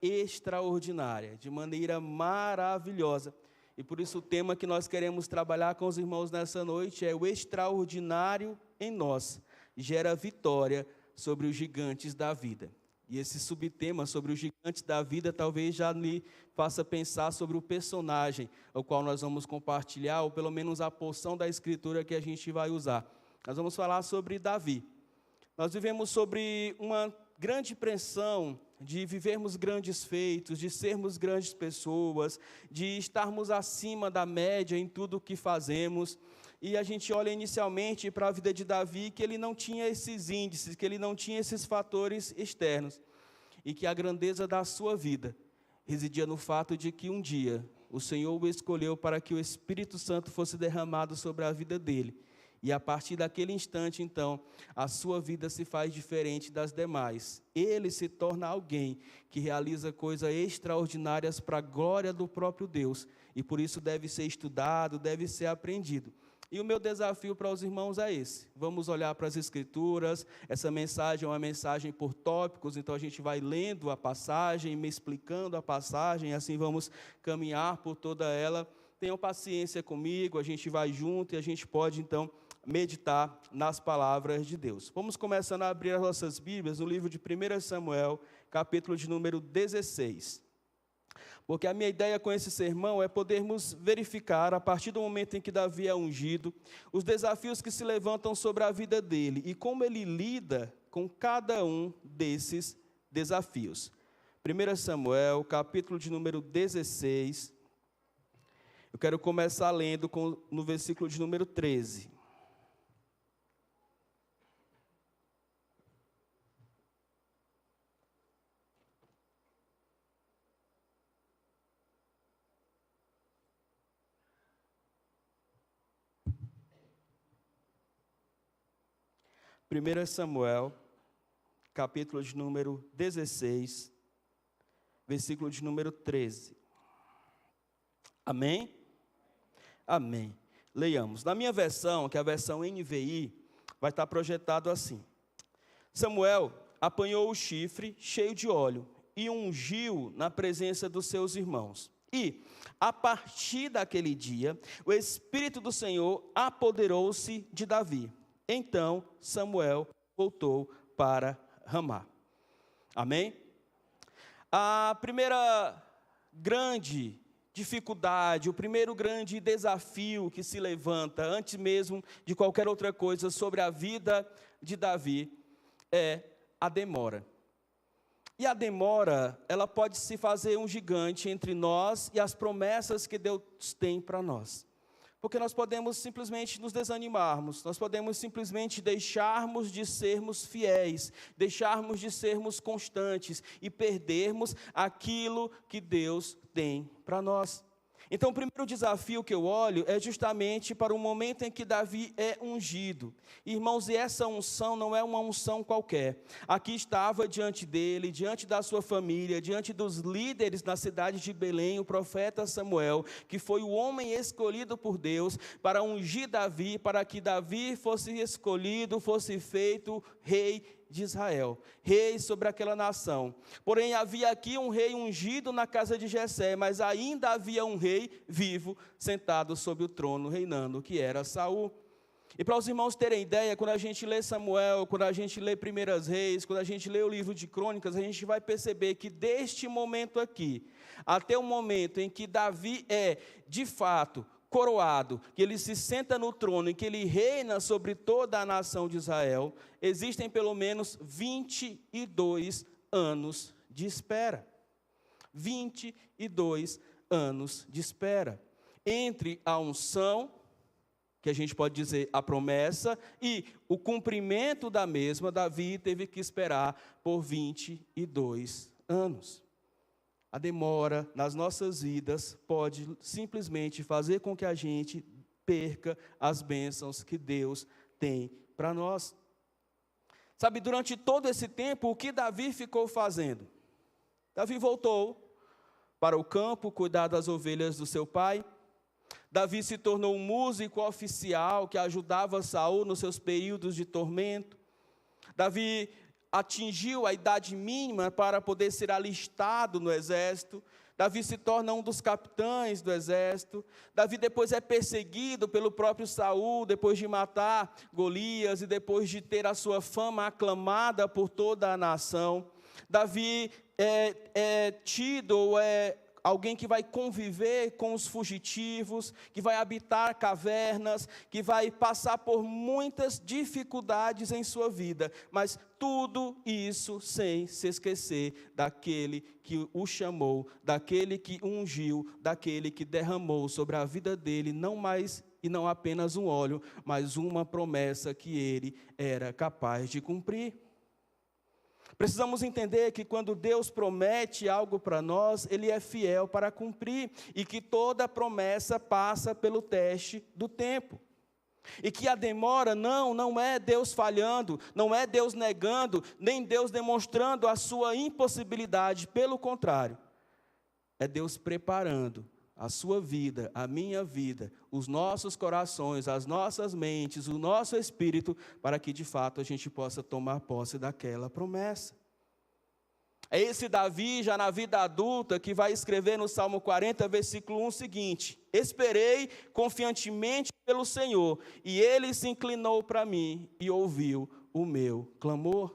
extraordinária, de maneira maravilhosa. E por isso o tema que nós queremos trabalhar com os irmãos nessa noite é o extraordinário em nós, gera vitória sobre os gigantes da vida. E esse subtema sobre os gigantes da vida talvez já lhe faça pensar sobre o personagem ao qual nós vamos compartilhar, ou pelo menos a porção da escritura que a gente vai usar. Nós vamos falar sobre Davi. Nós vivemos sobre uma grande pressão de vivermos grandes feitos, de sermos grandes pessoas, de estarmos acima da média em tudo o que fazemos. E a gente olha inicialmente para a vida de Davi, que ele não tinha esses índices, que ele não tinha esses fatores externos. E que a grandeza da sua vida residia no fato de que um dia o Senhor o escolheu para que o Espírito Santo fosse derramado sobre a vida dele. E a partir daquele instante, então, a sua vida se faz diferente das demais. Ele se torna alguém que realiza coisas extraordinárias para a glória do próprio Deus. E por isso deve ser estudado, deve ser aprendido. E o meu desafio para os irmãos é esse. Vamos olhar para as Escrituras. Essa mensagem é uma mensagem por tópicos, então a gente vai lendo a passagem, me explicando a passagem, assim vamos caminhar por toda ela. Tenham paciência comigo, a gente vai junto e a gente pode, então, meditar nas palavras de Deus. Vamos começando a abrir as nossas Bíblias no livro de 1 Samuel, capítulo de número 16. Porque a minha ideia com esse sermão é podermos verificar, a partir do momento em que Davi é ungido, os desafios que se levantam sobre a vida dele e como ele lida com cada um desses desafios. 1 Samuel, capítulo de número 16, eu quero começar lendo no versículo de número 13. 1 Samuel, capítulo de número 16, versículo de número 13. Amém? Amém. Leiamos. Na minha versão, que é a versão NVI, vai estar projetado assim. Samuel apanhou o chifre cheio de óleo e ungiu na presença dos seus irmãos. E, a partir daquele dia, o Espírito do Senhor apoderou-se de Davi. Então, Samuel voltou para Ramá. Amém? A primeira grande dificuldade, o primeiro grande desafio que se levanta, antes mesmo de qualquer outra coisa sobre a vida de Davi, é a demora. E a demora, ela pode se fazer um gigante entre nós e as promessas que Deus tem para nós. Porque nós podemos simplesmente nos desanimarmos, nós podemos simplesmente deixarmos de sermos fiéis, deixarmos de sermos constantes e perdermos aquilo que Deus tem para nós. Então, o primeiro desafio que eu olho é justamente para o momento em que Davi é ungido. Irmãos, e essa unção não é uma unção qualquer. Aqui estava diante dele, diante da sua família, diante dos líderes na cidade de Belém, o profeta Samuel, que foi o homem escolhido por Deus para ungir Davi, para que Davi fosse escolhido, fosse feito rei de Israel, rei sobre aquela nação. Porém, havia aqui um rei ungido na casa de Jessé, mas ainda havia um rei vivo, sentado sobre o trono, reinando, que era Saul. E para os irmãos terem ideia, quando a gente lê Samuel, quando a gente lê Primeiras Reis, quando a gente lê o livro de Crônicas, a gente vai perceber que deste momento aqui, até o momento em que Davi é, de fato, coroado, que ele se senta no trono e que ele reina sobre toda a nação de Israel, existem pelo menos 22 anos de espera. 22 anos de espera. Entre a unção, que a gente pode dizer a promessa, e o cumprimento da mesma, Davi teve que esperar por 22 anos. A demora nas nossas vidas pode simplesmente fazer com que a gente perca as bênçãos que Deus tem para nós. Sabe, durante todo esse tempo, o que Davi ficou fazendo? Davi voltou para o campo, cuidar das ovelhas do seu pai. Davi se tornou um músico oficial que ajudava Saul nos seus períodos de tormento. Davi atingiu a idade mínima para poder ser alistado no exército. Davi se torna um dos capitães do exército. Davi depois é perseguido pelo próprio Saul, depois de matar Golias e depois de ter a sua fama aclamada por toda a nação. Davi é tido, alguém que vai conviver com os fugitivos, que vai habitar cavernas, que vai passar por muitas dificuldades em sua vida, mas tudo isso sem se esquecer daquele que o chamou, daquele que o ungiu, daquele que derramou sobre a vida dele, não mais e não apenas um óleo, mas uma promessa que ele era capaz de cumprir. Precisamos entender que quando Deus promete algo para nós, Ele é fiel para cumprir, e que toda promessa passa pelo teste do tempo. E que a demora não é Deus falhando, não é Deus negando, nem Deus demonstrando a sua impossibilidade, pelo contrário, é Deus preparando a sua vida, a minha vida, os nossos corações, as nossas mentes, o nosso espírito, para que de fato a gente possa tomar posse daquela promessa. É esse Davi, já na vida adulta, que vai escrever no Salmo 40, versículo 1, o seguinte: esperei confiantemente pelo Senhor, e Ele se inclinou para mim e ouviu o meu clamor.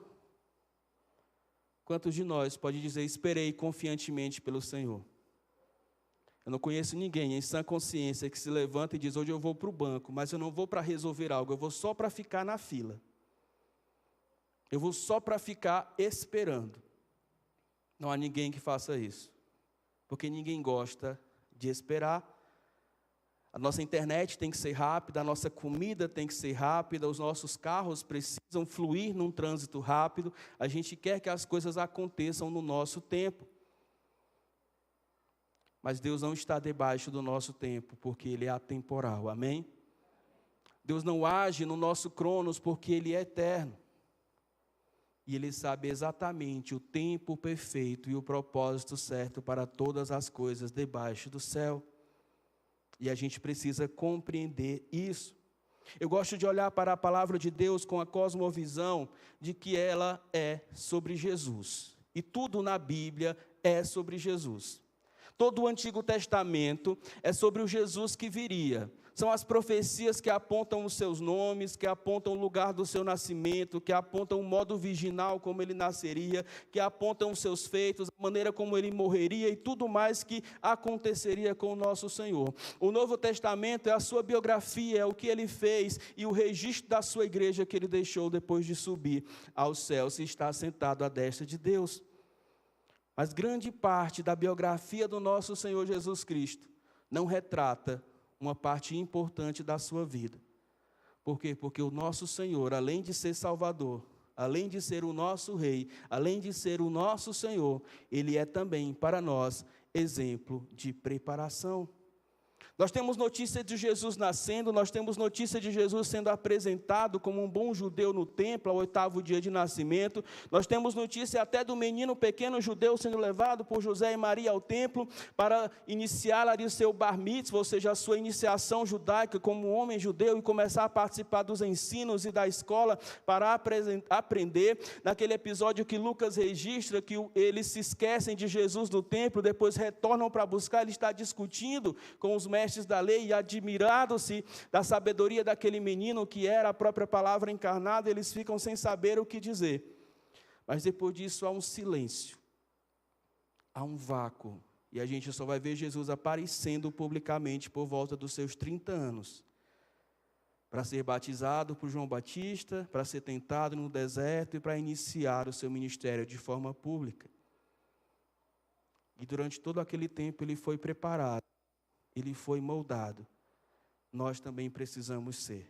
Quantos de nós pode dizer, esperei confiantemente pelo Senhor? Eu não conheço ninguém em sã consciência que se levanta e diz, hoje eu vou para o banco, mas eu não vou para resolver algo, eu vou só para ficar na fila. Eu vou só para ficar esperando. Não há ninguém que faça isso, porque ninguém gosta de esperar. A nossa internet tem que ser rápida, a nossa comida tem que ser rápida, os nossos carros precisam fluir num trânsito rápido, a gente quer que as coisas aconteçam no nosso tempo. Mas Deus não está debaixo do nosso tempo, porque Ele é atemporal, amém? Deus não age no nosso cronos, porque Ele é eterno. E Ele sabe exatamente o tempo perfeito e o propósito certo para todas as coisas debaixo do céu. E a gente precisa compreender isso. Eu gosto de olhar para a palavra de Deus com a cosmovisão de que ela é sobre Jesus. E tudo na Bíblia é sobre Jesus. Todo o Antigo Testamento é sobre o Jesus que viria. São as profecias que apontam os seus nomes, que apontam o lugar do seu nascimento, que apontam o modo virginal como ele nasceria, que apontam os seus feitos, a maneira como ele morreria e tudo mais que aconteceria com o nosso Senhor. O Novo Testamento é a sua biografia, é o que ele fez e o registro da sua igreja que ele deixou depois de subir aos céus e estar sentado à destra de Deus. Mas grande parte da biografia do nosso Senhor Jesus Cristo não retrata uma parte importante da sua vida. Por quê? Porque o nosso Senhor, além de ser Salvador, além de ser o nosso Rei, além de ser o nosso Senhor, Ele é também para nós exemplo de preparação. Nós temos notícia de Jesus nascendo, nós temos notícia de Jesus sendo apresentado como um bom judeu no templo, ao 8º dia de nascimento. Nós temos notícia até do menino pequeno judeu sendo levado por José e Maria ao templo para iniciar ali o seu bar mitzvah, ou seja, a sua iniciação judaica como homem judeu e começar a participar dos ensinos e da escola para aprender. Naquele episódio que Lucas registra, que eles se esquecem de Jesus no templo, depois retornam para buscar, ele está discutindo com os mestres da lei e admirando-se da sabedoria daquele menino que era a própria palavra encarnada, eles ficam sem saber o que dizer. Mas depois disso há um silêncio, há um vácuo, e a gente só vai ver Jesus aparecendo publicamente por volta dos seus 30 anos, para ser batizado por João Batista, para ser tentado no deserto e para iniciar o seu ministério de forma pública. E durante todo aquele tempo ele foi preparado, ele foi moldado. Nós também precisamos ser.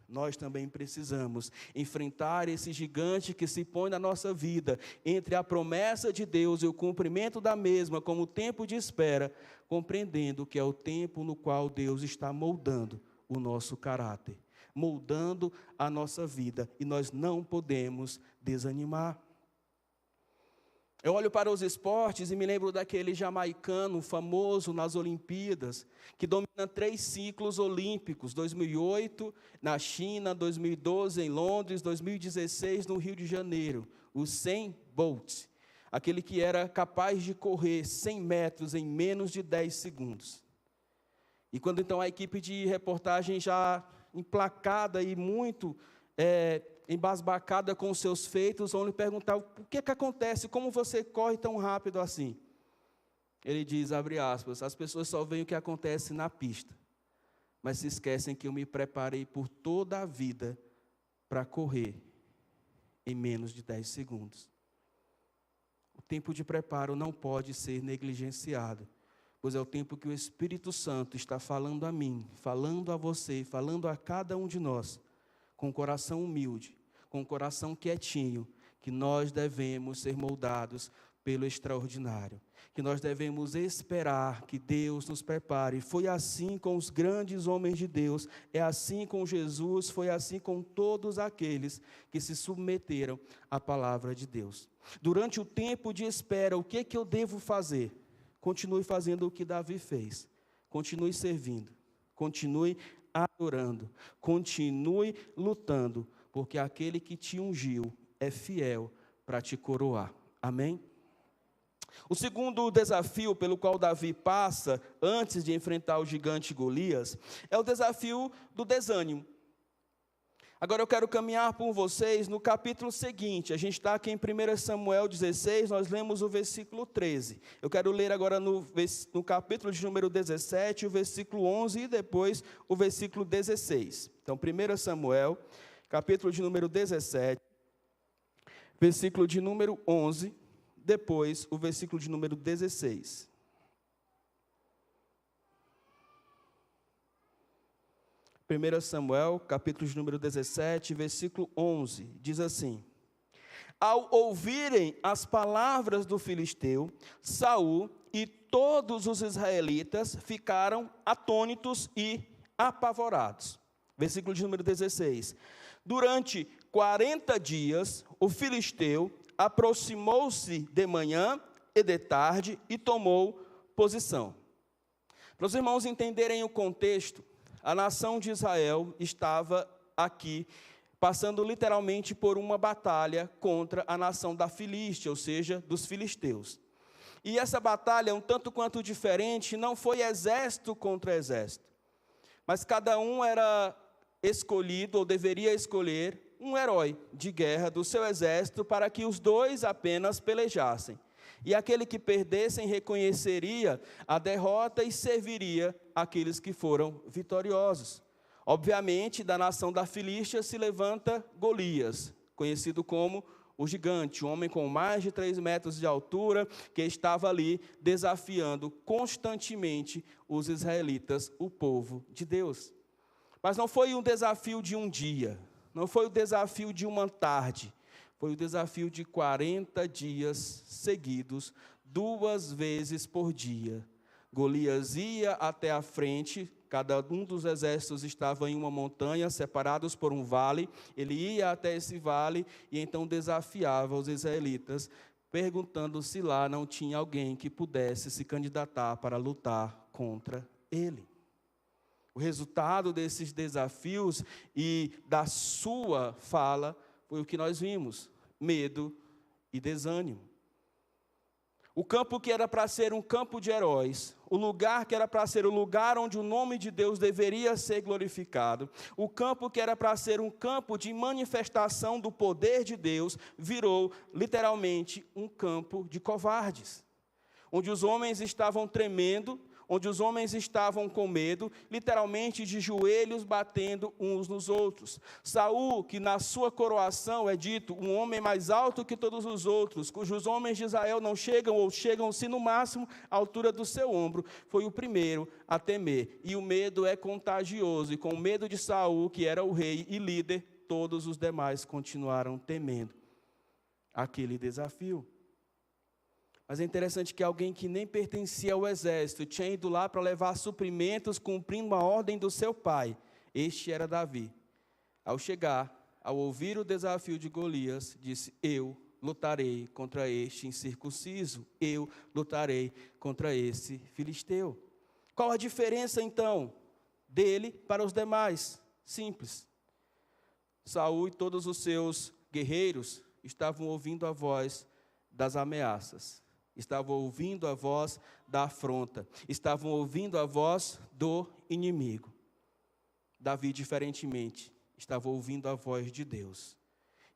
Nós também precisamos enfrentar esse gigante que se põe na nossa vida, entre a promessa de Deus e o cumprimento da mesma, como tempo de espera, compreendendo que é o tempo no qual Deus está moldando o nosso caráter, moldando a nossa vida, e nós não podemos desanimar. Eu olho para os esportes e me lembro daquele jamaicano famoso nas Olimpíadas, que domina 3 ciclos olímpicos, 2008 na China, 2012 em Londres, 2016 no Rio de Janeiro, o Usain Bolt, aquele que era capaz de correr 100 metros em menos de 10 segundos. E quando então a equipe de reportagem já emplacada e muito embasbacada com os seus feitos, vão lhe perguntar: o que acontece, como você corre tão rápido assim? Ele diz, abre aspas, as pessoas só veem o que acontece na pista, mas se esquecem que eu me preparei por toda a vida para correr em menos de 10 segundos. O tempo de preparo não pode ser negligenciado, pois é o tempo que o Espírito Santo está falando a mim, falando a você, falando a cada um de nós, com o coração humilde, com o coração quietinho, que nós devemos ser moldados pelo extraordinário, que nós devemos esperar que Deus nos prepare. Foi assim com os grandes homens de Deus, é assim com Jesus, foi assim com todos aqueles que se submeteram à palavra de Deus. Durante o tempo de espera, o que eu devo fazer? Continue fazendo o que Davi fez, continue servindo, continue adorando, continue lutando, porque aquele que te ungiu é fiel para te coroar. Amém? O segundo desafio pelo qual Davi passa, antes de enfrentar o gigante Golias, é o desafio do desânimo. Agora eu quero caminhar com vocês no capítulo seguinte. A gente está aqui em 1 Samuel 16, nós lemos o versículo 13. Eu quero ler agora no capítulo de número 17, o versículo 11 e depois o versículo 16. Então, 1 Samuel, capítulo de número 17, versículo de número 11, depois o versículo de número 16. Primeiro Samuel, capítulo de número 17, versículo 11, diz assim: ao ouvirem as palavras do filisteu, Saul e todos os israelitas ficaram atônitos e apavorados. Versículo de número 16. Durante 40 dias, o filisteu aproximou-se de manhã e de tarde e tomou posição. Para os irmãos entenderem o contexto, a nação de Israel estava aqui, passando literalmente por uma batalha contra a nação da Filístia, ou seja, dos filisteus. E essa batalha, um tanto quanto diferente, não foi exército contra exército, mas cada um era escolhido, ou deveria escolher, um herói de guerra do seu exército para que os dois apenas pelejassem. E aquele que perdesse reconheceria a derrota e serviria aqueles que foram vitoriosos. Obviamente, da nação da Filístia se levanta Golias, conhecido como o gigante, um homem com mais de 3 metros de altura, que estava ali desafiando constantemente os israelitas, o povo de Deus. Mas não foi um desafio de um dia, não foi o desafio de uma tarde, foi o desafio de 40 dias seguidos, 2 vezes por dia. Golias ia até a frente, cada um dos exércitos estava em uma montanha, separados por um vale, ele ia até esse vale e então desafiava os israelitas, perguntando se lá não tinha alguém que pudesse se candidatar para lutar contra ele. O resultado desses desafios e da sua fala foi o que nós vimos: medo e desânimo. O campo que era para ser um campo de heróis, o lugar que era para ser o lugar onde o nome de Deus deveria ser glorificado, o campo que era para ser um campo de manifestação do poder de Deus, virou literalmente um campo de covardes, onde os homens estavam tremendo, onde os homens estavam com medo, literalmente de joelhos batendo uns nos outros. Saul, que na sua coroação é dito um homem mais alto que todos os outros, cujos homens de Israel não chegam ou chegam-se no máximo à altura do seu ombro, foi o primeiro a temer. E o medo é contagioso, e com o medo de Saul, que era o rei e líder, todos os demais continuaram temendo aquele desafio. Mas é interessante que alguém que nem pertencia ao exército, tinha ido lá para levar suprimentos, cumprindo a ordem do seu pai. Este era Davi. Ao chegar, ao ouvir o desafio de Golias, disse: eu lutarei contra este incircunciso, eu lutarei contra esse filisteu. Qual a diferença então dele para os demais? Simples. Saul e todos os seus guerreiros estavam ouvindo a voz das ameaças, estavam ouvindo a voz da afronta, estavam ouvindo a voz do inimigo. Davi, diferentemente, estava ouvindo a voz de Deus,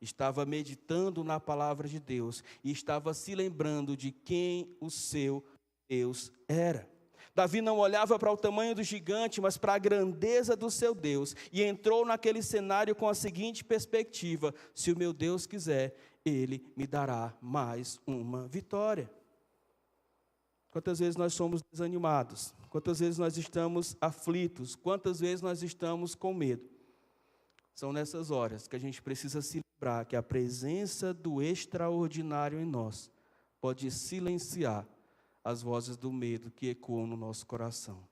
estava meditando na palavra de Deus e estava se lembrando de quem o seu Deus era. Davi não olhava para o tamanho do gigante, mas para a grandeza do seu Deus, e entrou naquele cenário com a seguinte perspectiva: se o meu Deus quiser, Ele me dará mais uma vitória. Quantas vezes nós somos desanimados? Quantas vezes nós estamos aflitos? Quantas vezes nós estamos com medo? São nessas horas que a gente precisa se lembrar que a presença do extraordinário em nós pode silenciar as vozes do medo que ecoam no nosso coração,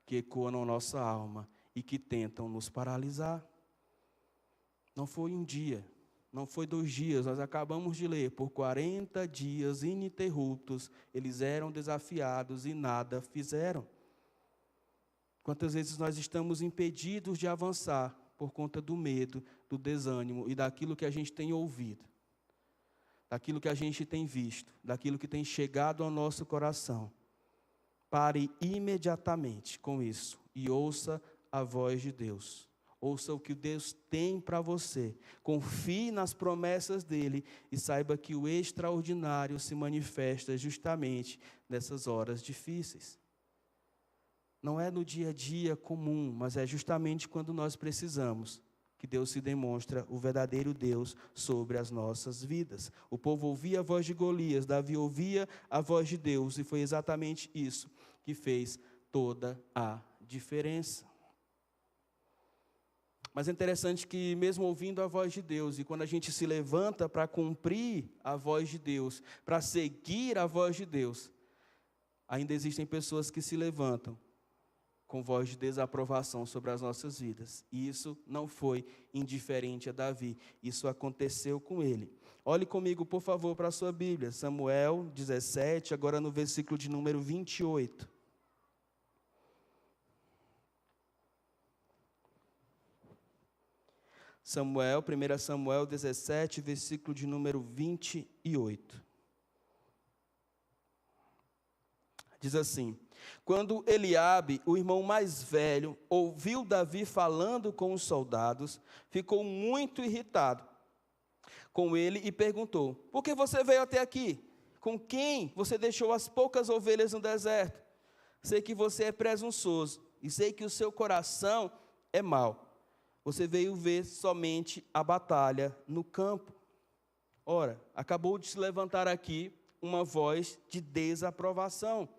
que ecoam na nossa alma e que tentam nos paralisar. Não foi um dia, não foi 2 dias, nós acabamos de ler, por 40 dias ininterruptos, eles eram desafiados e nada fizeram. Quantas vezes nós estamos impedidos de avançar por conta do medo, do desânimo e daquilo que a gente tem ouvido, daquilo que a gente tem visto, daquilo que tem chegado ao nosso coração. Pare imediatamente com isso e ouça a voz de Deus. Ouça o que Deus tem para você. Confie nas promessas dEle e saiba que o extraordinário se manifesta justamente nessas horas difíceis. Não é no dia a dia comum, mas é justamente quando nós precisamos que Deus se demonstra o verdadeiro Deus sobre as nossas vidas. O povo ouvia a voz de Golias, Davi ouvia a voz de Deus, e foi exatamente isso que fez toda a diferença. Mas é interessante que mesmo ouvindo a voz de Deus, e quando a gente se levanta para cumprir a voz de Deus, para seguir a voz de Deus, ainda existem pessoas que se levantam com voz de desaprovação sobre as nossas vidas. E isso não foi indiferente a Davi, isso aconteceu com ele. Olhe comigo, por favor, para a sua Bíblia, Samuel 17, agora no versículo de número 28. Samuel, 1 Samuel 17, versículo de número 28. Diz assim: quando Eliabe, o irmão mais velho, ouviu Davi falando com os soldados, ficou muito irritado com ele e perguntou: por que você veio até aqui? Com quem você deixou as poucas ovelhas no deserto? Sei que você é presunçoso e sei que o seu coração é mau. Você veio ver somente a batalha no campo. Ora, acabou de se levantar aqui uma voz de desaprovação.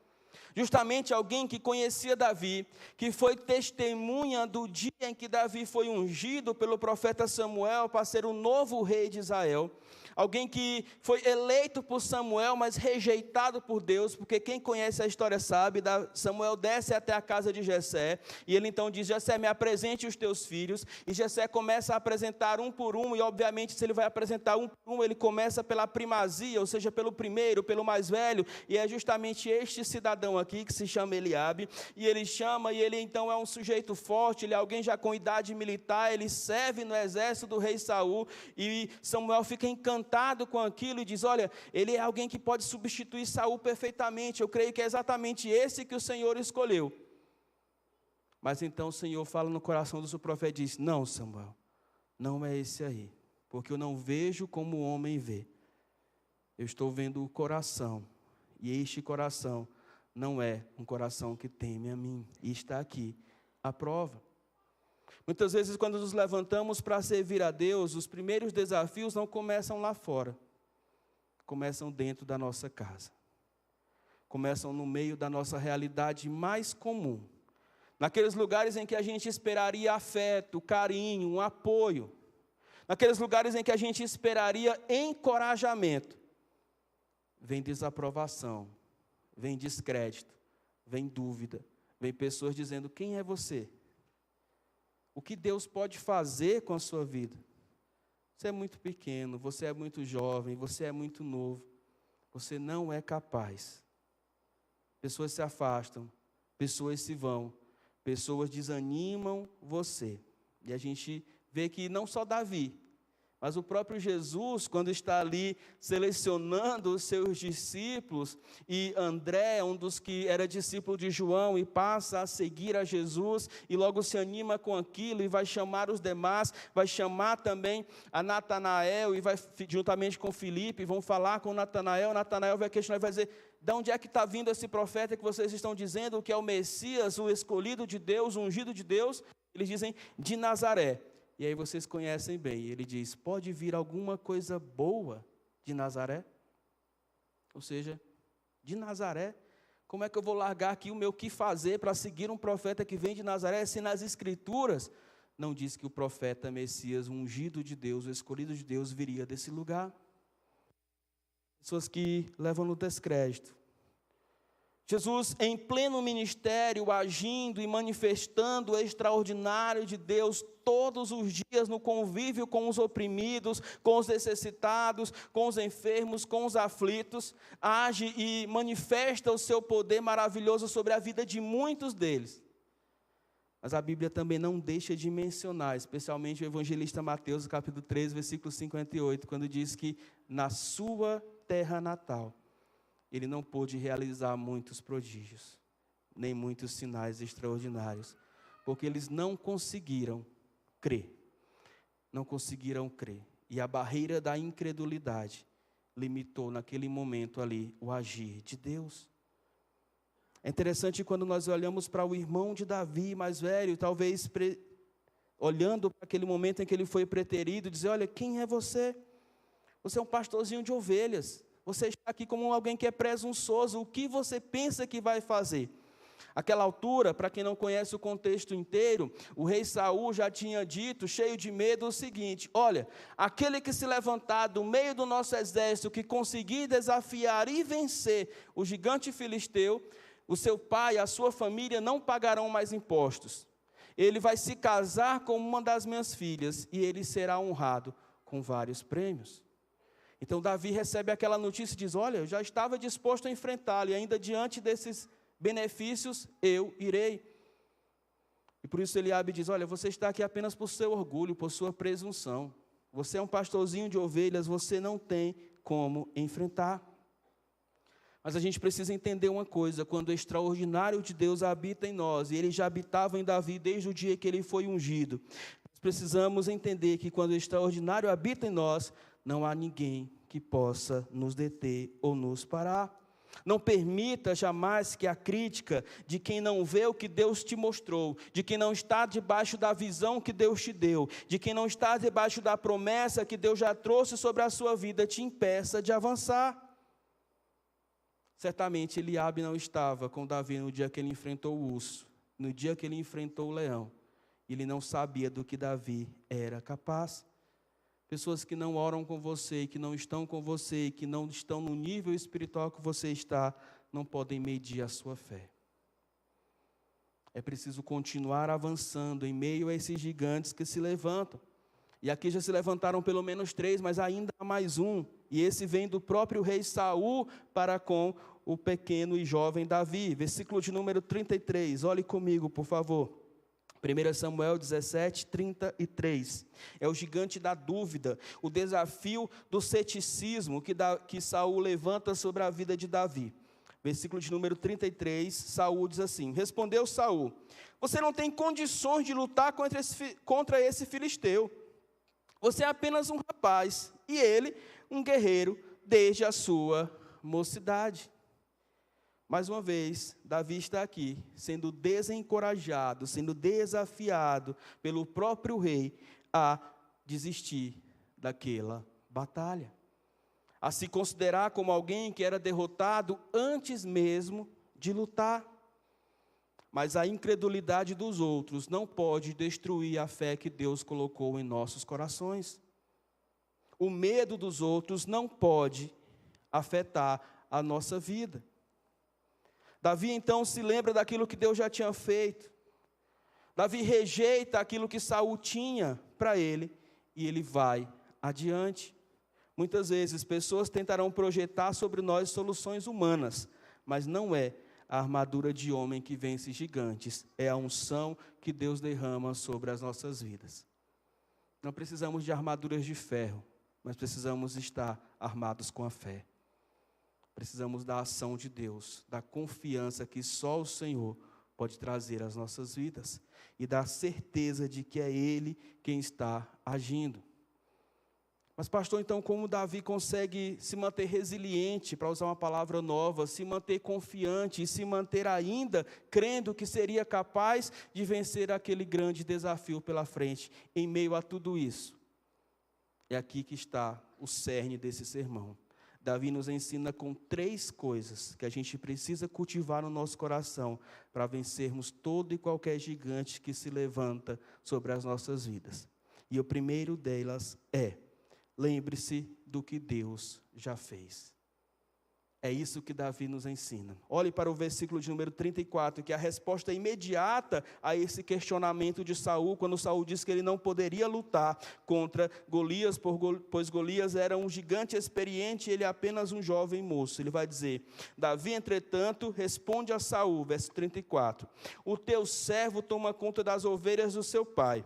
Justamente alguém que conhecia Davi, que foi testemunha do dia em que Davi foi ungido pelo profeta Samuel para ser o novo rei de Israel. Alguém que foi eleito por Samuel, mas rejeitado por Deus, porque quem conhece a história sabe, Samuel desce até a casa de Jessé, e ele então diz: Jessé, me apresente os teus filhos, e Jessé começa a apresentar um por um, e obviamente se ele vai apresentar um por um, ele começa pela primazia, ou seja, pelo primeiro, pelo mais velho, e é justamente este cidadão aqui, que se chama Eliabe, e ele chama, e ele então é um sujeito forte, ele é alguém já com idade militar, ele serve no exército do rei Saul, e Samuel fica encantado com aquilo e diz: olha, ele é alguém que pode substituir Saul perfeitamente, eu creio que é exatamente esse que o Senhor escolheu. Mas então o Senhor fala no coração do seu profeta e diz: não, Samuel, não é esse aí, porque eu não vejo como o homem vê, eu estou vendo o coração, e este coração não é um coração que teme a mim, e está aqui a prova. Muitas vezes, quando nos levantamos para servir a Deus, os primeiros desafios não começam lá fora, começam dentro da nossa casa, começam no meio da nossa realidade mais comum, naqueles lugares em que a gente esperaria afeto, carinho, um apoio, naqueles lugares em que a gente esperaria encorajamento, vem desaprovação, vem descrédito, vem dúvida, vem pessoas dizendo: quem é você? O que Deus pode fazer com a sua vida? Você é muito pequeno, você é muito jovem, você é muito novo, você não é capaz. Pessoas se afastam, pessoas se vão, pessoas desanimam você. E a gente vê que não só Davi, Mas o próprio Jesus, quando está ali selecionando os seus discípulos, e André, um dos que era discípulo de João, e passa a seguir a Jesus, e logo se anima com aquilo, e vai chamar os demais, vai chamar também a Natanael, e vai juntamente com Filipe, vão falar com Natanael vai questionar e vai dizer: de onde é que está vindo esse profeta que vocês estão dizendo que é o Messias, o escolhido de Deus, o ungido de Deus? Eles dizem: de Nazaré. E aí vocês conhecem bem, ele diz: pode vir alguma coisa boa de Nazaré? Ou seja, de Nazaré, como é que eu vou largar aqui o meu que fazer para seguir um profeta que vem de Nazaré, se nas Escrituras não diz que o profeta Messias, o ungido de Deus, o escolhido de Deus, viria desse lugar? Pessoas que levam no descrédito. Jesus, em pleno ministério, agindo e manifestando o extraordinário de Deus todos os dias no convívio com os oprimidos, com os necessitados, com os enfermos, com os aflitos, age e manifesta o seu poder maravilhoso sobre a vida de muitos deles. Mas a Bíblia também não deixa de mencionar, especialmente o evangelista Mateus, capítulo 13, versículo 58, quando diz que na sua terra natal, ele não pôde realizar muitos prodígios, nem muitos sinais extraordinários, porque eles não conseguiram crer. Não conseguiram crer. E a barreira da incredulidade limitou naquele momento ali o agir de Deus. É interessante quando nós olhamos para o irmão de Davi, mais velho, talvez olhando para aquele momento em que ele foi preterido, dizer: olha, quem é você? Você é um pastorzinho de ovelhas. Você está aqui como alguém que é presunçoso. O que você pensa que vai fazer? Aquela altura, para quem não conhece o contexto inteiro, o rei Saul já tinha dito, cheio de medo, o seguinte: olha, aquele que se levantar do meio do nosso exército, que conseguir desafiar e vencer o gigante filisteu, o seu pai e a sua família não pagarão mais impostos. Ele vai se casar com uma das minhas filhas e ele será honrado com vários prêmios. Então Davi recebe aquela notícia e diz: olha, eu já estava disposto a enfrentá-lo, e ainda diante desses benefícios eu irei. E por isso Eliabe diz: olha, você está aqui apenas por seu orgulho, por sua presunção. Você é um pastorzinho de ovelhas, você não tem como enfrentar. Mas a gente precisa entender uma coisa: quando o extraordinário de Deus habita em nós, e ele já habitava em Davi desde o dia que ele foi ungido, nós precisamos entender que quando o extraordinário habita em nós, não há ninguém que possa nos deter ou nos parar. Não permita jamais que a crítica de quem não vê o que Deus te mostrou, de quem não está debaixo da visão que Deus te deu, de quem não está debaixo da promessa que Deus já trouxe sobre a sua vida, te impeça de avançar. Certamente Eliabe não estava com Davi no dia que ele enfrentou o urso, no dia que ele enfrentou o leão. Ele não sabia do que Davi era capaz. Pessoas que não oram com você, que não estão com você, que não estão no nível espiritual que você está, não podem medir a sua fé. É preciso continuar avançando em meio a esses gigantes que se levantam. E aqui já se levantaram pelo menos 3, mas ainda há mais um. E esse vem do próprio rei Saul para com o pequeno e jovem Davi. Versículo de número 33, olhe comigo, por favor. 1 Samuel 17, 33, é o gigante da dúvida, o desafio do ceticismo que Saul levanta sobre a vida de Davi. Versículo de número 33, Saul diz assim: respondeu Saul: você não tem condições de lutar contra esse filisteu. Você é apenas um rapaz, e ele um guerreiro desde a sua mocidade. Mais uma vez, Davi está aqui, sendo desencorajado, sendo desafiado pelo próprio rei a desistir daquela batalha. A se considerar como alguém que era derrotado antes mesmo de lutar. Mas a incredulidade dos outros não pode destruir a fé que Deus colocou em nossos corações. O medo dos outros não pode afetar a nossa vida. Davi então se lembra daquilo que Deus já tinha feito. Davi rejeita aquilo que Saul tinha para ele e ele vai adiante. Muitas vezes pessoas tentarão projetar sobre nós soluções humanas, mas não é a armadura de homem que vence gigantes, é a unção que Deus derrama sobre as nossas vidas. Não precisamos de armaduras de ferro, mas precisamos estar armados com a fé. Precisamos da ação de Deus, da confiança que só o Senhor pode trazer às nossas vidas e da certeza de que é Ele quem está agindo. Mas, pastor, então como Davi consegue se manter resiliente, para usar uma palavra nova, se manter confiante e se manter ainda crendo que seria capaz de vencer aquele grande desafio pela frente, em meio a tudo isso? É aqui que está o cerne desse sermão. Davi nos ensina com 3 coisas que a gente precisa cultivar no nosso coração para vencermos todo e qualquer gigante que se levanta sobre as nossas vidas. E o primeiro delas é: lembre-se do que Deus já fez. É isso que Davi nos ensina. Olhe para o versículo de número 34, que é a resposta imediata a esse questionamento de Saul, quando Saul disse que ele não poderia lutar contra Golias, pois Golias era um gigante experiente e ele é apenas um jovem moço. Ele vai dizer: Davi, entretanto, responde a Saul, verso 34, o teu servo toma conta das ovelhas do seu pai.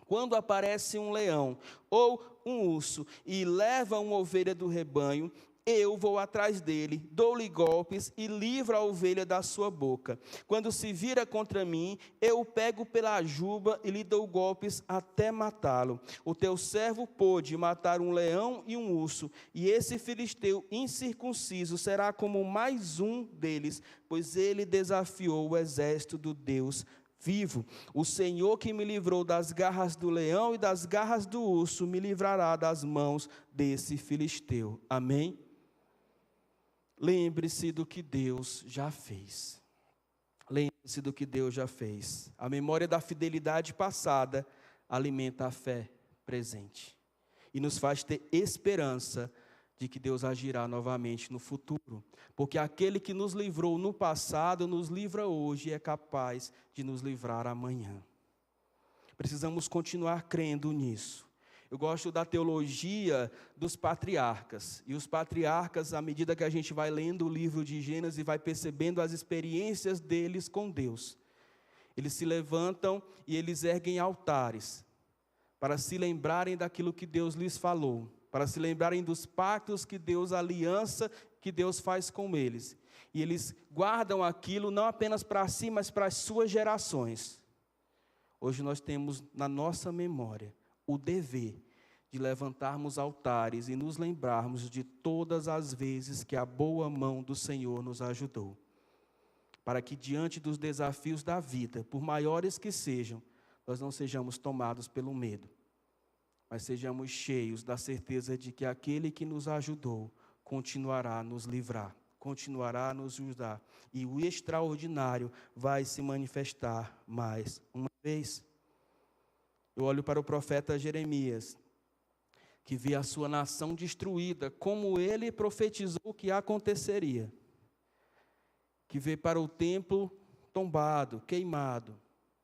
Quando aparece um leão ou um urso e leva uma ovelha do rebanho, eu vou atrás dele, dou-lhe golpes e livro a ovelha da sua boca. Quando se vira contra mim, eu o pego pela juba e lhe dou golpes até matá-lo. O teu servo pôde matar um leão e um urso, e esse filisteu incircunciso será como mais um deles, pois ele desafiou o exército do Deus vivo. O Senhor que me livrou das garras do leão e das garras do urso, me livrará das mãos desse filisteu. Amém? Lembre-se do que Deus já fez. Lembre-se do que Deus já fez. A memória da fidelidade passada alimenta a fé presente e nos faz ter esperança de que Deus agirá novamente no futuro, porque aquele que nos livrou no passado, nos livra hoje e é capaz de nos livrar amanhã. Precisamos continuar crendo nisso. Eu gosto da teologia dos patriarcas, e os patriarcas, à medida que a gente vai lendo o livro de Gênesis e vai percebendo as experiências deles com Deus, eles se levantam e eles erguem altares, para se lembrarem daquilo que Deus lhes falou, para se lembrarem dos pactos que Deus, a aliança que Deus faz com eles. E eles guardam aquilo não apenas para si, mas para as suas gerações. Hoje nós temos na nossa memória o dever de levantarmos altares e nos lembrarmos de todas as vezes que a boa mão do Senhor nos ajudou. Para que diante dos desafios da vida, por maiores que sejam, nós não sejamos tomados pelo medo, mas sejamos cheios da certeza de que aquele que nos ajudou continuará a nos livrar, continuará a nos ajudar, e o extraordinário vai se manifestar mais uma vez. Eu olho para o profeta Jeremias, que vê a sua nação destruída, como ele profetizou que aconteceria, que vê para o templo tombado, queimado,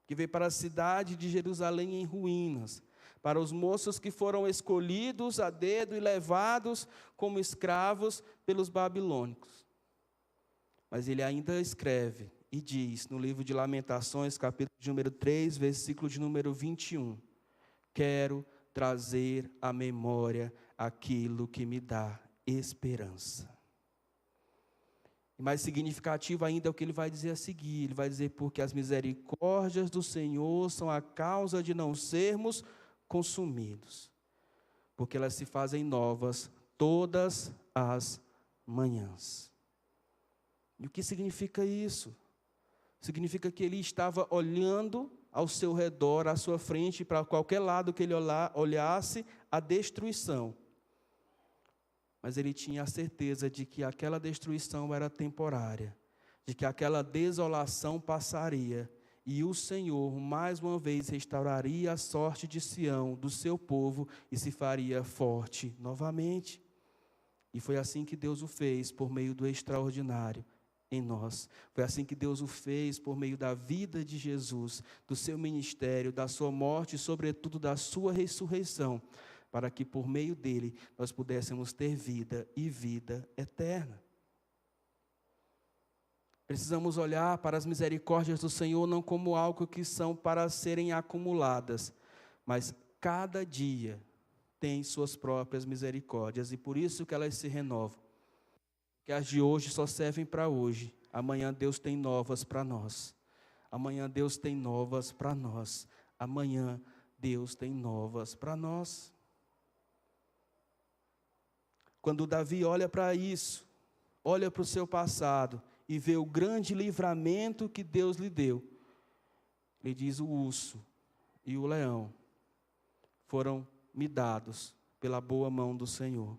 que vê para a cidade de Jerusalém em ruínas, para os moços que foram escolhidos a dedo e levados como escravos pelos babilônicos. Mas ele ainda escreve e diz no livro de Lamentações, capítulo de número 3, versículo de número 21, quero trazer à memória aquilo que me dá esperança. E mais significativo ainda é o que ele vai dizer a seguir, ele vai dizer, porque as misericórdias do Senhor são a causa de não sermos consumidos, porque elas se fazem novas todas as manhãs. E o que significa isso? Significa que ele estava olhando ao seu redor, à sua frente, para qualquer lado que ele olhasse, a destruição. Mas ele tinha a certeza de que aquela destruição era temporária, de que aquela desolação passaria, e o Senhor, mais uma vez, restauraria a sorte de Sião, do seu povo, e se faria forte novamente. E foi assim que Deus o fez, por meio do extraordinário em nós. Foi assim que Deus o fez por meio da vida de Jesus, do seu ministério, da sua morte e, sobretudo, da sua ressurreição, para que por meio dele nós pudéssemos ter vida e vida eterna. Precisamos olhar para as misericórdias do Senhor não como algo que são para serem acumuladas, mas cada dia tem suas próprias misericórdias, e por isso que elas se renovam. Que as de hoje só servem para hoje. Amanhã Deus tem novas para nós. Amanhã Deus tem novas para nós. Amanhã Deus tem novas para nós. Quando Davi olha para isso, olha para o seu passado e vê o grande livramento que Deus lhe deu, ele diz: o urso e o leão foram me dados pela boa mão do Senhor.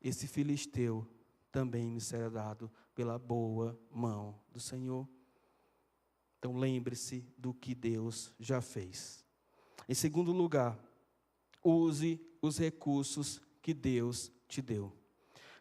Esse filisteu também me será dado pela boa mão do Senhor. Então lembre-se do que Deus já fez. Em segundo lugar, use os recursos que Deus te deu.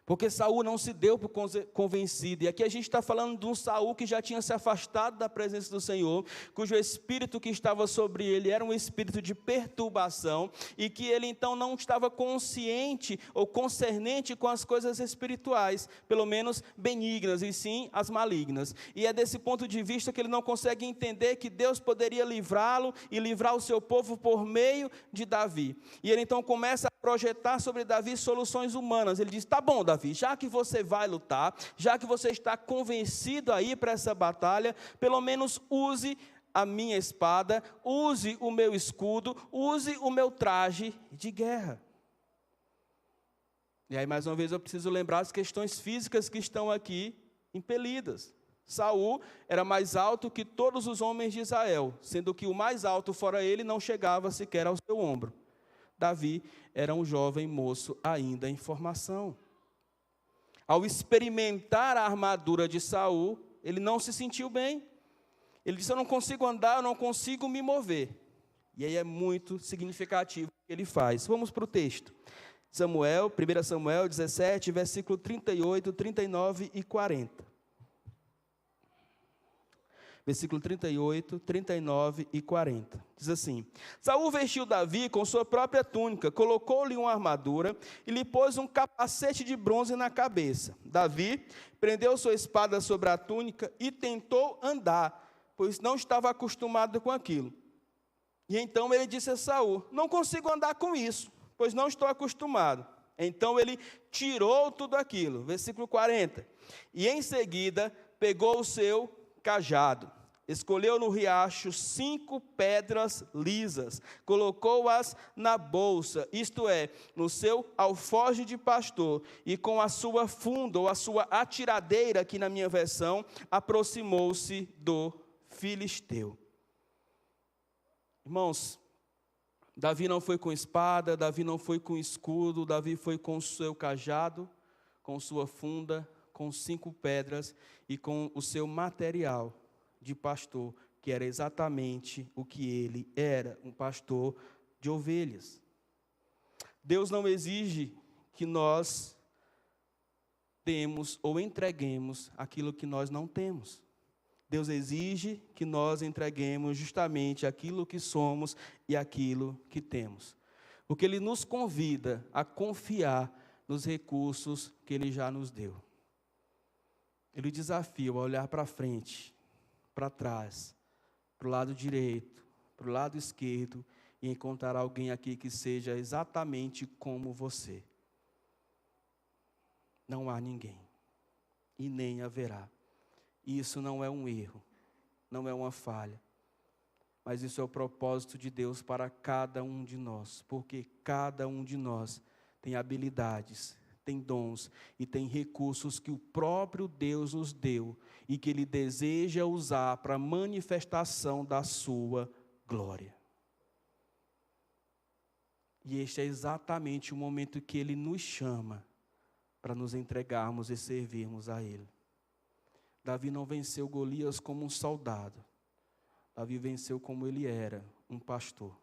Porque Saul não se deu por convencido. E aqui a gente está falando de um Saul que já tinha se afastado da presença do Senhor, cujo espírito que estava sobre ele era um espírito de perturbação, e que ele então não estava consciente ou concernente com as coisas espirituais, pelo menos benignas, e sim as malignas. E é desse ponto de vista que ele não consegue entender que Deus poderia livrá-lo e livrar o seu povo por meio de Davi. E ele então começa a projetar sobre Davi soluções humanas. Ele diz: tá bom, Davi, já que você vai lutar, já que você está convencido a ir para essa batalha, pelo menos use a minha espada, use o meu escudo, use o meu traje de guerra. E aí, mais uma vez, eu preciso lembrar as questões físicas que estão aqui impelidas. Saul era mais alto que todos os homens de Israel, sendo que o mais alto fora ele não chegava sequer ao seu ombro. Davi era um jovem moço ainda em formação. Ao experimentar a armadura de Saul, ele não se sentiu bem. Ele disse: eu não consigo andar, eu não consigo me mover. E aí é muito significativo o que ele faz. Vamos para o texto. 1 Samuel 17, versículo 38, 39 e 40. Versículo 38, 39 e 40. Diz assim: Saul vestiu Davi com sua própria túnica, colocou-lhe uma armadura e lhe pôs um capacete de bronze na cabeça. Davi prendeu sua espada sobre a túnica e tentou andar, pois não estava acostumado com aquilo. E então ele disse a Saul: não consigo andar com isso, pois não estou acostumado. Então ele tirou tudo aquilo. Versículo 40. E em seguida pegou o seu cajado, escolheu no riacho 5 pedras lisas, colocou-as na bolsa, isto é, no seu alforje de pastor, e com a sua funda, ou a sua atiradeira, aqui na minha versão, aproximou-se do filisteu. Irmãos, Davi não foi com espada, Davi não foi com escudo, Davi foi com o seu cajado, com sua funda, com 5 pedras e com o seu material de pastor, que era exatamente o que ele era, um pastor de ovelhas. Deus não exige que nós temos ou entreguemos aquilo que nós não temos. Deus exige que nós entreguemos justamente aquilo que somos e aquilo que temos. Porque Ele nos convida a confiar nos recursos que Ele já nos deu. Ele desafia a olhar para frente, para trás, para o lado direito, para o lado esquerdo, e encontrar alguém aqui que seja exatamente como você. Não há ninguém, e nem haverá. Isso não é um erro, não é uma falha, mas isso é o propósito de Deus para cada um de nós, porque cada um de nós tem habilidades, tem dons e tem recursos que o próprio Deus nos deu e que Ele deseja usar para a manifestação da sua glória. E este é exatamente o momento que Ele nos chama para nos entregarmos e servirmos a Ele. Davi não venceu Golias como um soldado. Davi venceu como ele era, um pastor.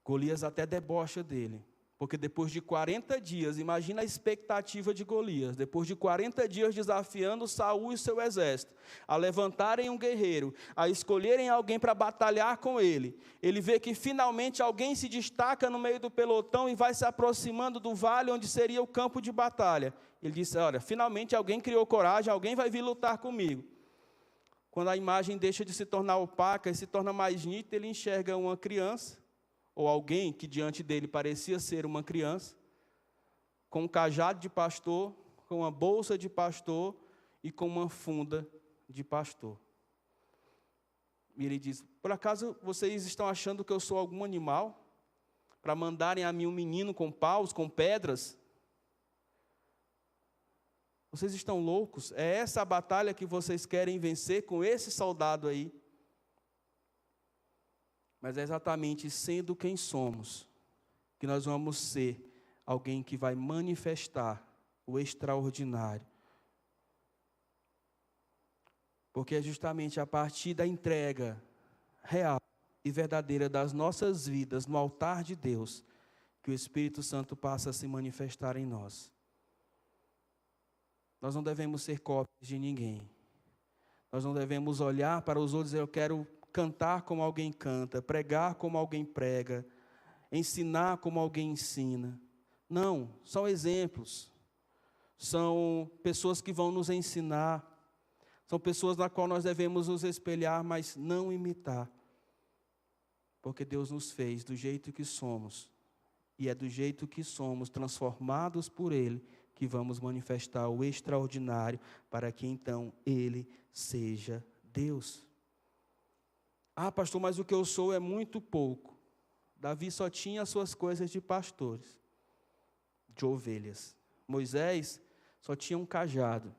Golias até debocha dele. Porque depois de 40 dias, imagina a expectativa de Golias, depois de 40 dias desafiando Saul e seu exército, a levantarem um guerreiro, a escolherem alguém para batalhar com ele, ele vê que finalmente alguém se destaca no meio do pelotão e vai se aproximando do vale onde seria o campo de batalha. Ele disse: olha, finalmente alguém criou coragem, alguém vai vir lutar comigo. Quando a imagem deixa de se tornar opaca e se torna mais nítida, ele enxerga uma criança, ou alguém que diante dele parecia ser uma criança, com um cajado de pastor, com uma bolsa de pastor e com uma funda de pastor. E ele diz: por acaso vocês estão achando que eu sou algum animal? Para mandarem a mim um menino com paus, com pedras? Vocês estão loucos? É essa a batalha que vocês querem vencer com esse soldado aí? Mas é exatamente sendo quem somos, que nós vamos ser alguém que vai manifestar o extraordinário. Porque é justamente a partir da entrega real e verdadeira das nossas vidas no altar de Deus que o Espírito Santo passa a se manifestar em nós. Nós não devemos ser cópias de ninguém. Nós não devemos olhar para os outros e dizer: eu quero cantar como alguém canta, pregar como alguém prega, ensinar como alguém ensina. Não, são exemplos. São pessoas que vão nos ensinar. São pessoas na qual nós devemos nos espelhar, mas não imitar. Porque Deus nos fez do jeito que somos. E é do jeito que somos, transformados por Ele, que vamos manifestar o extraordinário, para que então Ele seja Deus. Ah, pastor, mas o que eu sou é muito pouco. Davi só tinha as suas coisas de pastores, de ovelhas. Moisés só tinha um cajado.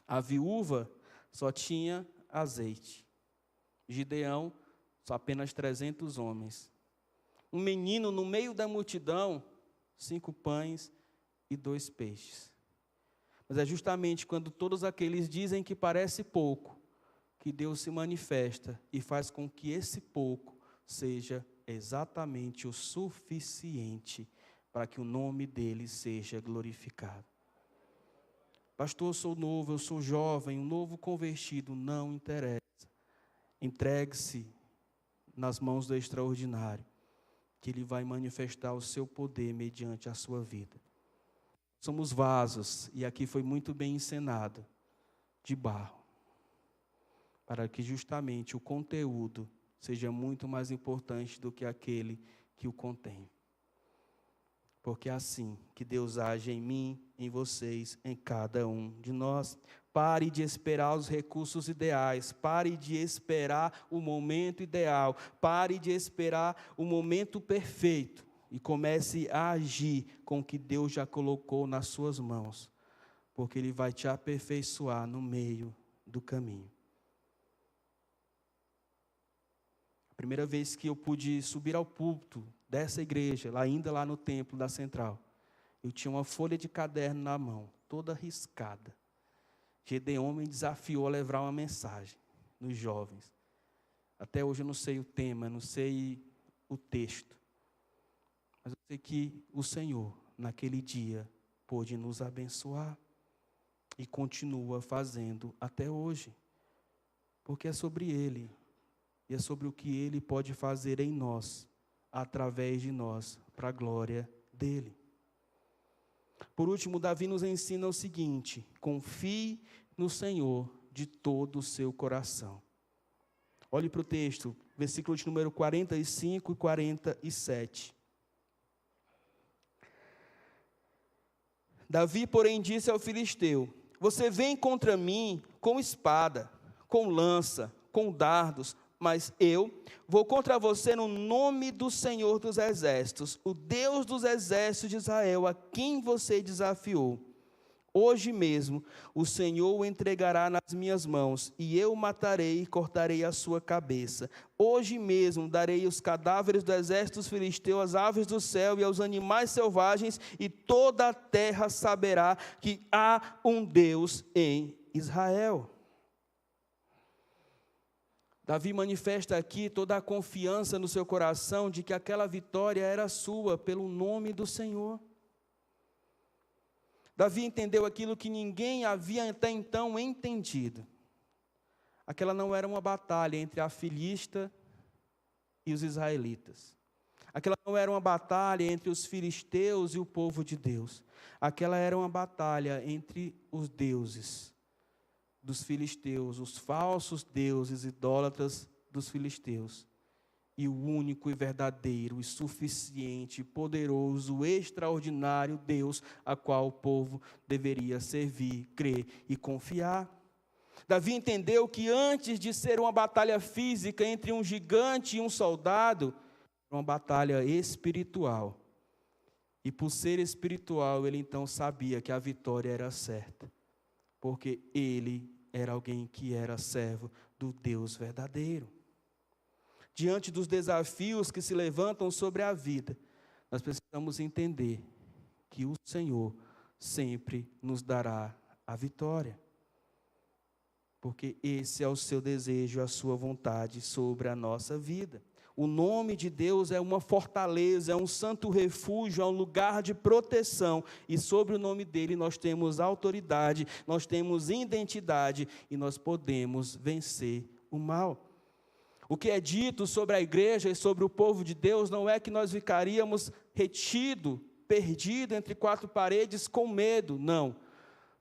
A viúva só tinha azeite. Gideão, só apenas 300 homens. Um menino no meio da multidão, 5 pães e 2 peixes. Mas é justamente quando todos aqueles dizem que parece pouco, que Deus se manifesta e faz com que esse pouco seja exatamente o suficiente para que o nome dele seja glorificado. Pastor, eu sou novo, eu sou jovem, um novo convertido, não interessa. Entregue-se nas mãos do extraordinário, que Ele vai manifestar o seu poder mediante a sua vida. Somos vasos, e aqui foi muito bem encenado, de barro, para que justamente o conteúdo seja muito mais importante do que aquele que o contém. Porque é assim que Deus age em mim, em vocês, em cada um de nós. Pare de esperar os recursos ideais, pare de esperar o momento ideal, pare de esperar o momento perfeito e comece a agir com o que Deus já colocou nas suas mãos, porque Ele vai te aperfeiçoar no meio do caminho. A primeira vez que eu pude subir ao púlpito dessa igreja, ainda lá no templo da Central, eu tinha uma folha de caderno na mão, toda riscada. Gedeon me desafiou a levar uma mensagem nos jovens. Até hoje eu não sei o tema, não sei o texto. Mas eu sei que o Senhor, naquele dia, pôde nos abençoar e continua fazendo até hoje. Porque é sobre Ele e é sobre o que Ele pode fazer em nós, através de nós, para a glória dEle. Por último, Davi nos ensina o seguinte: confie no Senhor de todo o seu coração. Olhe para o texto, versículo de número 45 e 47. Davi, porém, disse ao filisteu: você vem contra mim com espada, com lança, com dardos, mas eu vou contra você no nome do Senhor dos Exércitos, o Deus dos Exércitos de Israel, a quem você desafiou. Hoje mesmo o Senhor o entregará nas minhas mãos, e eu o matarei e cortarei a sua cabeça. Hoje mesmo darei os cadáveres do exército dos filisteus às aves do céu e aos animais selvagens, e toda a terra saberá que há um Deus em Israel. Davi manifesta aqui toda a confiança no seu coração de que aquela vitória era sua pelo nome do Senhor. Davi entendeu aquilo que ninguém havia até então entendido. Aquela não era uma batalha entre a filista e os israelitas. Aquela não era uma batalha entre os filisteus e o povo de Deus. Aquela era uma batalha entre os deuses dos filisteus, os falsos deuses idólatras dos filisteus, e o único e verdadeiro, e suficiente, poderoso, extraordinário Deus, a qual o povo deveria servir, crer e confiar. Davi entendeu que antes de ser uma batalha física entre um gigante e um soldado, uma batalha espiritual. E por ser espiritual, ele então sabia que a vitória era certa, porque ele era alguém que era servo do Deus verdadeiro. Diante dos desafios que se levantam sobre a vida, nós precisamos entender que o Senhor sempre nos dará a vitória, porque esse é o seu desejo, a sua vontade sobre a nossa vida. O nome de Deus é uma fortaleza, é um santo refúgio, é um lugar de proteção, e sobre o nome dele nós temos autoridade, nós temos identidade, e nós podemos vencer o mal. O que é dito sobre a igreja e sobre o povo de Deus não é que nós ficaríamos retido, perdido entre quatro paredes com medo, não.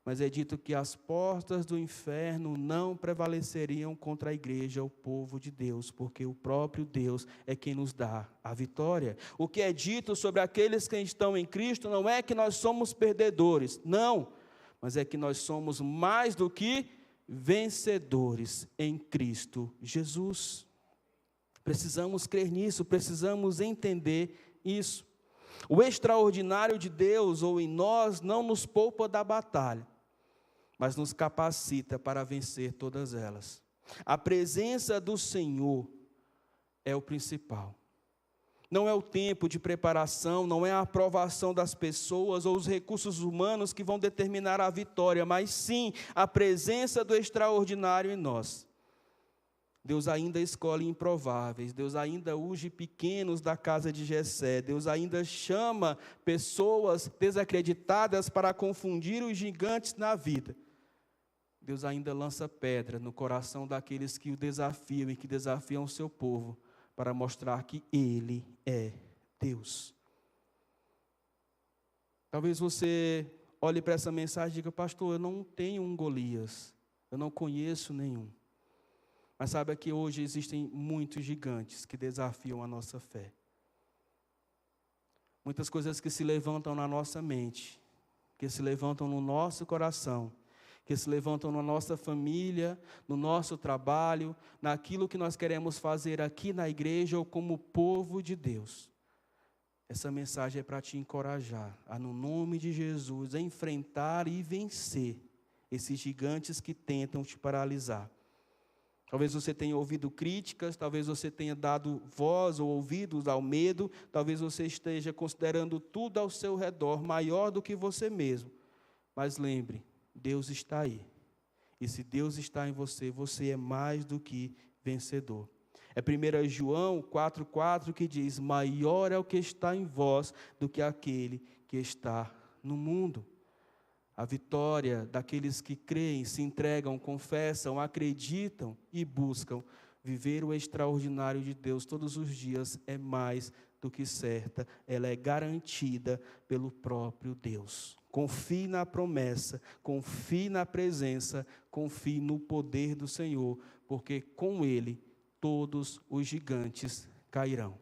Mas é dito que as portas do inferno não prevaleceriam contra a igreja, o povo de Deus, porque o próprio Deus é quem nos dá a vitória. O que é dito sobre aqueles que estão em Cristo não é que nós somos perdedores, não. Mas é que nós somos mais do que vencedores em Cristo Jesus. Precisamos crer nisso, precisamos entender isso. O extraordinário de Deus ou em nós não nos poupa da batalha, mas nos capacita para vencer todas elas. A presença do Senhor é o principal. Não é o tempo de preparação, não é a aprovação das pessoas ou os recursos humanos que vão determinar a vitória, mas sim a presença do extraordinário em nós. Deus ainda escolhe improváveis, Deus ainda unge pequenos da casa de Jessé, Deus ainda chama pessoas desacreditadas para confundir os gigantes na vida. Deus ainda lança pedra no coração daqueles que o desafiam e que desafiam o seu povo, para mostrar que Ele é Deus. Talvez você olhe para essa mensagem e diga: pastor, eu não tenho um Golias, eu não conheço nenhum. Mas saiba que hoje existem muitos gigantes que desafiam a nossa fé. Muitas coisas que se levantam na nossa mente, que se levantam no nosso coração, que se levantam na nossa família, no nosso trabalho, naquilo que nós queremos fazer aqui na igreja ou como povo de Deus. Essa mensagem é para te encorajar a, no nome de Jesus, enfrentar e vencer esses gigantes que tentam te paralisar. Talvez você tenha ouvido críticas, talvez você tenha dado voz ou ouvidos ao medo, talvez você esteja considerando tudo ao seu redor maior do que você mesmo. Mas lembre, Deus está aí. E se Deus está em você, você é mais do que vencedor. É 1 João 4,4 que diz: maior é o que está em vós do que aquele que está no mundo. A vitória daqueles que creem, se entregam, confessam, acreditam e buscam viver o extraordinário de Deus todos os dias é mais do que certa. Ela é garantida pelo próprio Deus. Confie na promessa, confie na presença, confie no poder do Senhor, porque com Ele todos os gigantes cairão.